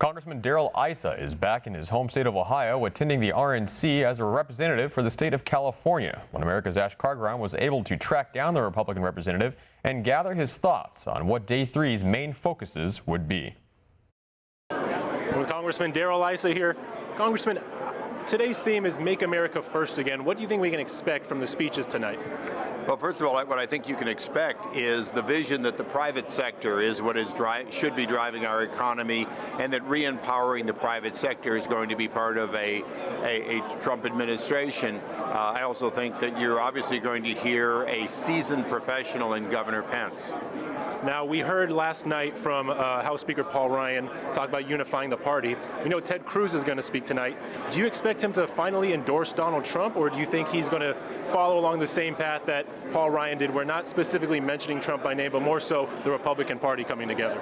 Congressman Darrell Issa is back in his home state of Ohio, attending the RNC as a representative for the state of California. One America's Kargaran was able to track down the Republican representative and gather his thoughts on what Day 3's main focuses would be. With Congressman Darrell Issa here. Congressman, today's theme is Make America First Again. What do you think we can expect from the speeches tonight? Well, first of all, what I think you can expect is the vision that the private sector is what should be driving our economy, and that re-empowering the private sector is going to be part of a Trump administration. I also think that you're obviously going to hear a seasoned professional in Governor Pence. Now, we heard last night from House Speaker Paul Ryan talk about unifying the party. We know Ted Cruz is going to speak tonight. Do you expect him to finally endorse Donald Trump, or do you think he's going to follow along the same path that Paul Ryan did, where not specifically mentioning Trump by name, but more so the Republican Party coming together?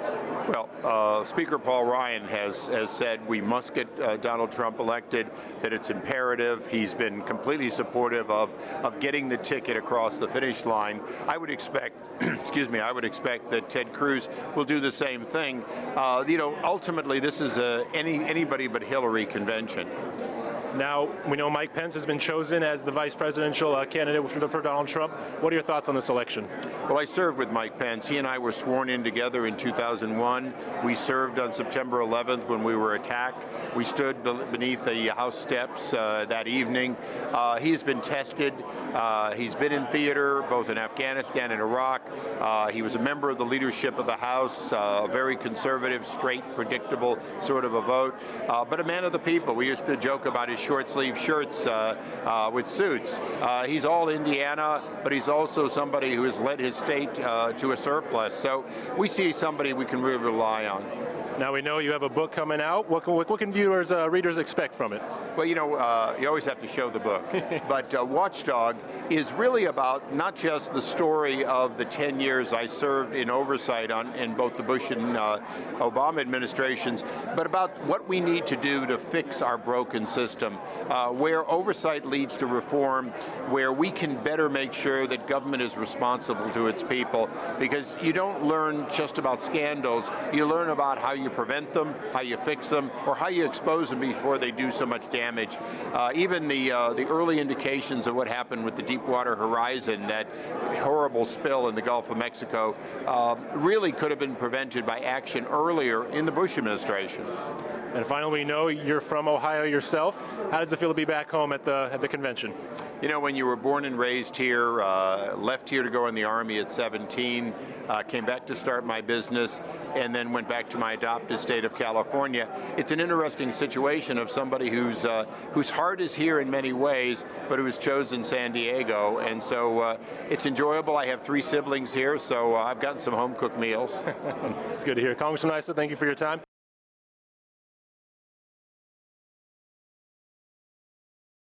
Well, Speaker Paul Ryan has said we must get Donald Trump elected, that it's imperative. He's been completely supportive of getting the ticket across the finish line. I would expect, I would expect that Ted Cruz will do the same thing. Ultimately, this is anybody but Hillary convention. Now, we know Mike Pence has been chosen as the vice presidential candidate for Donald Trump. What are your thoughts on this election? Well, I served with Mike Pence. He and I were sworn in together in 2001. We served on September 11th when we were attacked. We stood beneath the House steps that evening. He's been tested. He's been in theater, both in Afghanistan and Iraq. He was a member of the leadership of the House, a very conservative, straight, predictable sort of a vote, but a man of the people. We used to joke about his short-sleeve shirts with suits. He's all Indiana, but he's also somebody who has led his state to a surplus. So we see somebody we can really rely on. Now, we know you have a book coming out. What can viewers, readers expect from it? Well, you always have to show the book. But Watchdog is really about not just the story of the 10 years I served in oversight in both the Bush and Obama administrations, but about what we need to do to fix our broken system, where oversight leads to reform, where we can better make sure that government is responsible to its people, because you don't learn just about scandals, you learn about how you prevent them, how you fix them, or how you expose them before they do so much damage. Even the early indications of what happened with the Deepwater Horizon, that horrible spill in the Gulf of Mexico, really could have been prevented by action earlier in the Bush administration. And finally, we know you're from Ohio yourself. How does it feel to be back home at the convention? You know, when you were born and raised here, left here to go in the Army at 17, came back to start my business, and then went back to my adopted state of California, it's an interesting situation of somebody whose heart is here in many ways, but who has chosen San Diego. And so it's enjoyable. I have 3 siblings here, so I've gotten some home-cooked meals. It's good to hear. Congressman Issa, thank you for your time.